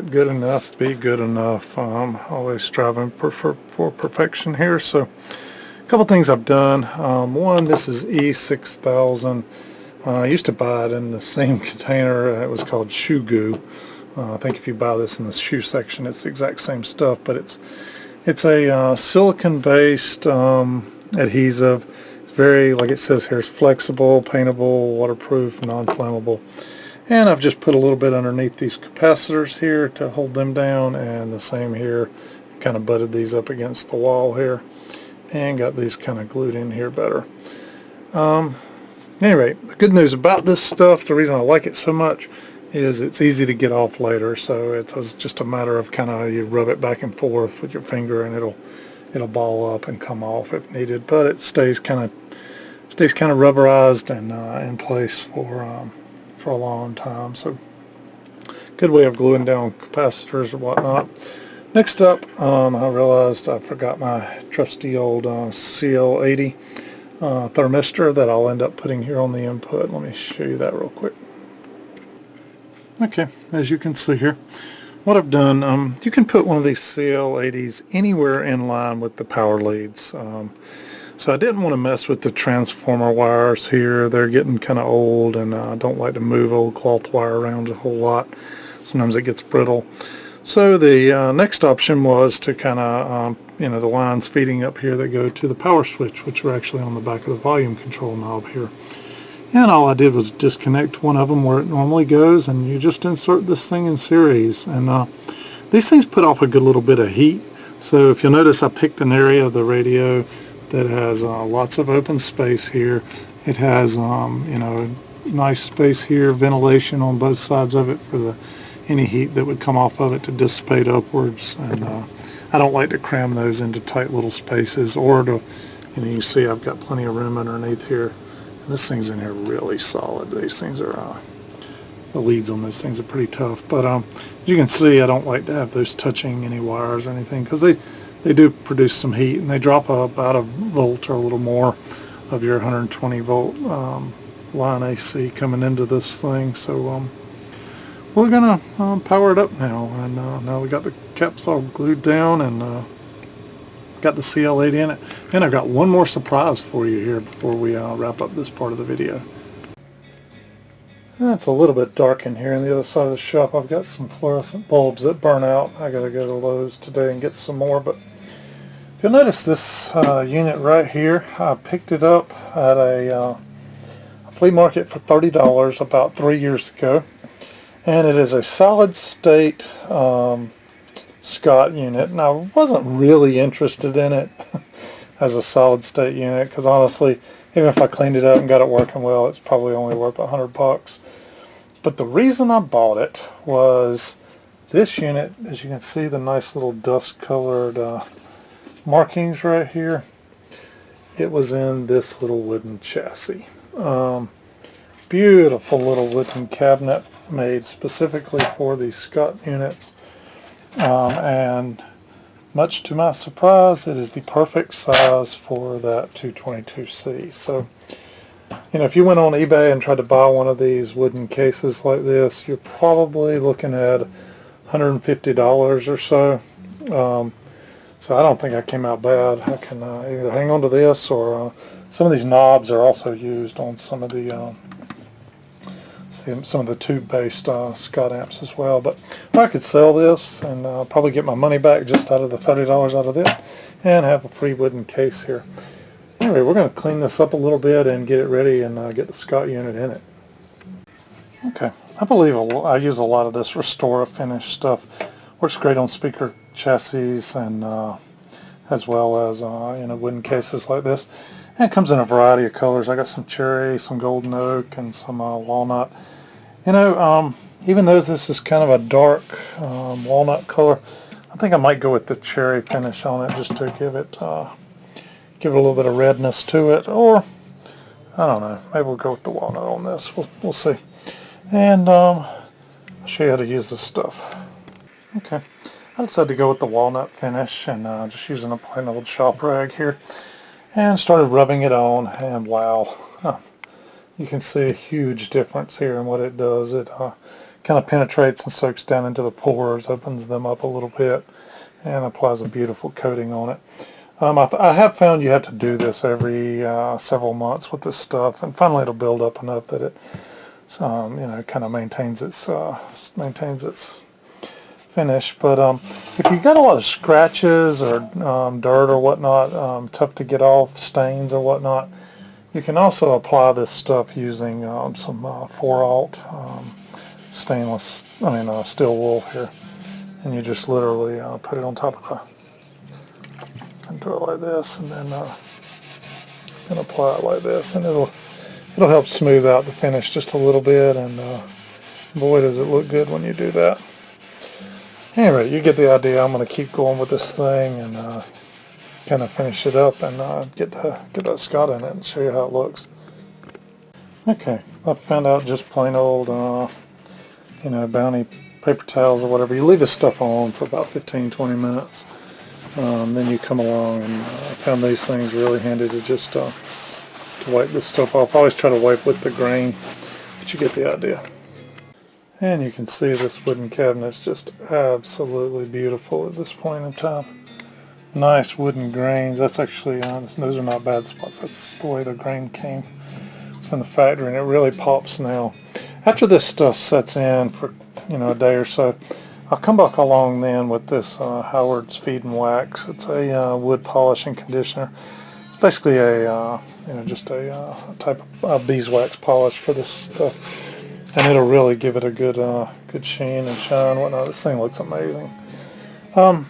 Good enough, be good enough. Always striving for perfection here. So a couple things I've done. One, this is E6000. I used to buy it in the same container. It was called shoe goo. I think if you buy this in the shoe section, it's the exact same stuff, but it's a silicon-based adhesive. It's very, like it says here, it's flexible, paintable, waterproof, non-flammable. And I've just put a little bit underneath these capacitors here to hold them down, and the same here. Kind of butted these up against the wall here and got these kind of glued in here better. Anyway, the good news about this stuff, the reason I like it so much, is it's easy to get off later. So it's just a matter of kind of, you rub it back and forth with your finger and it'll ball up and come off if needed, but it stays kind of rubberized and in place for a long time. So good way of gluing down capacitors or whatnot. Next up, I realized I forgot my trusty old CL80 thermistor that I'll end up putting here on the input. Let me show you that real quick. Okay, as you can see here, what I've done, you can put one of these CL80s anywhere in line with the power leads. So I didn't want to mess with the transformer wires here. They're getting kind of old, and I don't like to move old cloth wire around a whole lot. Sometimes it gets brittle. So the next option was to kind of, the lines feeding up here that go to the power switch, which are actually on the back of the volume control knob here. And all I did was disconnect one of them where it normally goes, and you just insert this thing in series. And these things put off a good little bit of heat. So if you'll notice, I picked an area of the radio that has lots of open space here. It has nice space here, ventilation on both sides of it for any heat that would come off of it to dissipate upwards. And I don't like to cram those into tight little spaces, or to, you see I've got plenty of room underneath here. And this thing's in here really solid. These things are the leads on those things are pretty tough. But as you can see, I don't like to have those touching any wires or anything, because they do produce some heat, and they drop about a volt or a little more of your 120 volt line AC coming into this thing. So we're gonna power it up now, and now we got the caps all glued down, and got the CL80 in it. And I've got one more surprise for you here before we wrap up this part of the video. It's a little bit dark in here on the other side of the shop. I've got some fluorescent bulbs that burn out. I gotta go to Lowe's today and get some more. But if you'll notice this unit right here, I picked it up at a flea market for $30 about 3 years ago. And it is a solid state Scott unit, and I wasn't really interested in it as a solid state unit, because honestly, even if I cleaned it up and got it working well, it's probably only worth $100. But the reason I bought it was this unit, as you can see, the nice little dust colored markings right here, it was in this little wooden chassis. Beautiful little wooden cabinet made specifically for these Scott units. And much to my surprise, it is the perfect size for that 222C. So, if you went on eBay and tried to buy one of these wooden cases like this, you're probably looking at $150 or so. So I don't think I came out bad. I can either hang on to this, or some of these knobs are also used on some of the tube-based Scott amps as well. But I could sell this and probably get my money back just out of the $30 out of this, and have a free wooden case here. Anyway, we're going to clean this up a little bit and get it ready and get the Scott unit in it. Okay, I believe I use a lot of this Restore Finish stuff. Works great on speaker chassis, and as well as wooden cases like this. And it comes in a variety of colors. I got some cherry, some golden oak, and some walnut. Even though this is kind of a dark walnut color, I think I might go with the cherry finish on it, just to give it a little bit of redness to it. Or I don't know, maybe we'll go with the walnut on this. We'll see. And I'll show you how to use this stuff. Okay, I decided to go with the walnut finish, and just using a plain old shop rag here, and started rubbing it on, and wow, you can see a huge difference here in what it does. It kind of penetrates and soaks down into the pores, opens them up a little bit, and applies a beautiful coating on it. I have found you have to do this every several months with this stuff, and finally it'll build up enough that it, you know, kind of maintains its finish. But if you've got a lot of scratches or dirt or whatnot, tough to get off, stains or whatnot, you can also apply this stuff using some 4-aught steel wool here, and you just literally put it on top of and do it like this, and then and apply it like this, and it'll help smooth out the finish just a little bit, and boy does it look good when you do that. Anyway, you get the idea. I'm going to keep going with this thing and kind of finish it up and get that Scott in it and show you how it looks. Okay, I found out just plain old you know, Bounty paper towels or whatever. You leave this stuff on for about 15-20 minutes. Then you come along, and I found these things really handy to just to wipe this stuff off. I always try to wipe with the grain, but you get the idea. And you can see this wooden cabinet's just absolutely beautiful at this point in time. Nice wooden grains. That's actually, those are not bad spots. That's the way the grain came from the factory, and it really pops now. After this stuff sets in for, you know, a day or so, I'll come back along then with this Howard's Feed and Wax. It's a wood polish and conditioner. It's basically a, you know, just a type of beeswax polish for this stuff. And it'll really give it a good good sheen and shine and whatnot. This thing looks amazing. The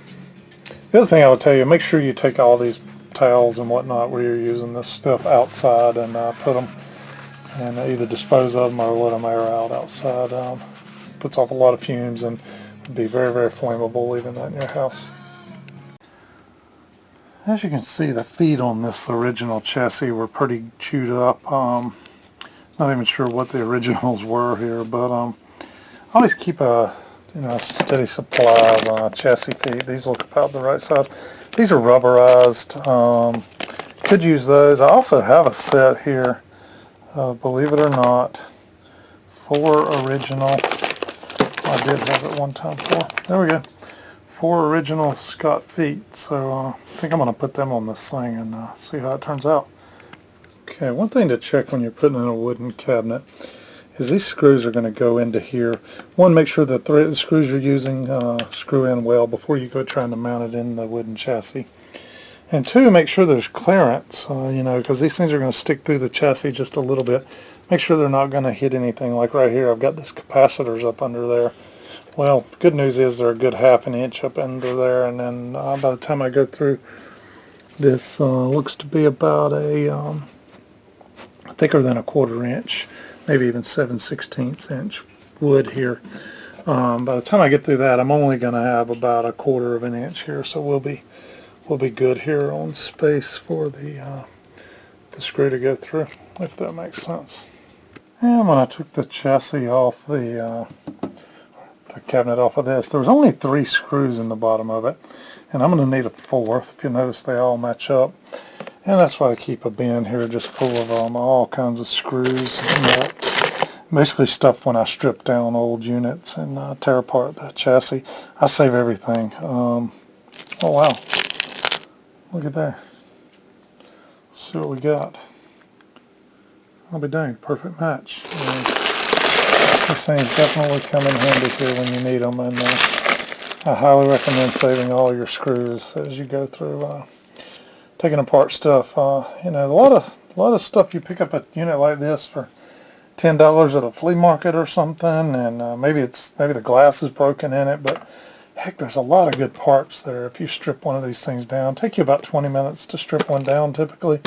other thing I would tell you, make sure you take all these towels and whatnot where you're using this stuff outside and put them, and either dispose of them or let them air out outside. Puts off a lot of fumes and would be very, very flammable leaving that in your house. As you can see, the feet on this original chassis were pretty chewed up. Not even sure what the originals were here, but I always keep a steady supply of chassis feet. These look about the right size. These are rubberized. Could use those. I also have a set here, believe it or not, 4 original. I did have it one time before. There we go. 4 original Scott feet. So I think I'm going to put them on this thing and see how it turns out. Okay, one thing to check when you're putting in a wooden cabinet is these screws are going to go into here. One, make sure that the screws you're using screw in well before you go trying to mount it in the wooden chassis. And 2, make sure there's clearance, you know, because these things are going to stick through the chassis just a little bit. Make sure they're not going to hit anything. Like right here, I've got this capacitors up under there. Well, good news is they're a good 1/2 inch up under there, and then by the time I go through this, looks to be about a thicker than a 1/4 inch, maybe even 7/16 inch wood here. By the time I get through that, I'm only going to have about a 1/4 inch here, so we'll be good here on space for the screw to go through, if that makes sense. And when I took the chassis off the cabinet off of this, there was only 3 screws in the bottom of it, and I'm going to need a 4th. If you notice, they all match up. And that's why I keep a bin here just full of all kinds of screws and nuts. Basically stuff when I strip down old units and tear apart the chassis. I save everything. Oh wow. Look at there. Let's see what we got. I'll be dang, perfect match. This thing's definitely come in handy here when you need them, and I highly recommend saving all your screws as you go through taking apart stuff. You know, a lot of stuff you pick up a unit like this for $10 at a flea market or something, and maybe the glass is broken in it, but heck, there's a lot of good parts there. If you strip one of these things down, take you about 20 minutes to strip one down typically,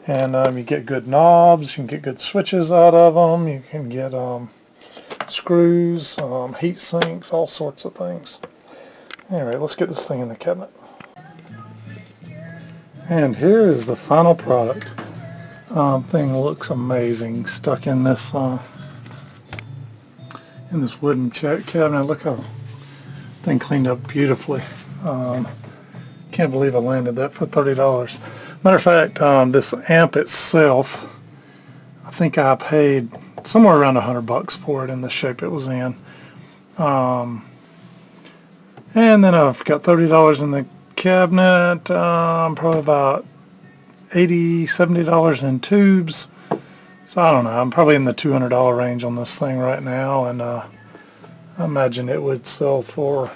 and you get good knobs, you can get good switches out of them, you can get screws, heat sinks, all sorts of things. Anyway, let's get this thing in the cabinet. And here is the final product. Thing looks amazing, stuck in this wooden cabinet. Look how thing cleaned up beautifully. Can't believe I landed that for $30. Matter of fact, this amp itself, I think I paid somewhere around $100 for it in the shape it was in. And then I've got $30 in the cabinet, probably about $80, $70 in tubes. So I don't know, I'm probably in the $200 range on this thing right now, and I imagine it would sell for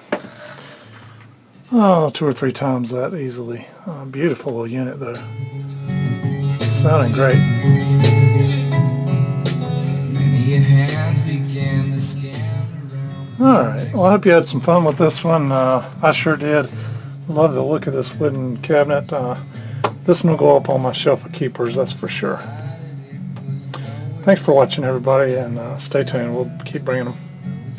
2 or 3 times that easily. Beautiful little unit though. Sounding great. Alright, well I hope you had some fun with this one. I sure did. Love the look of this wooden cabinet. This one will go up on my shelf of keepers, that's for sure. Thanks for watching everybody, and stay tuned. We'll keep bringing them.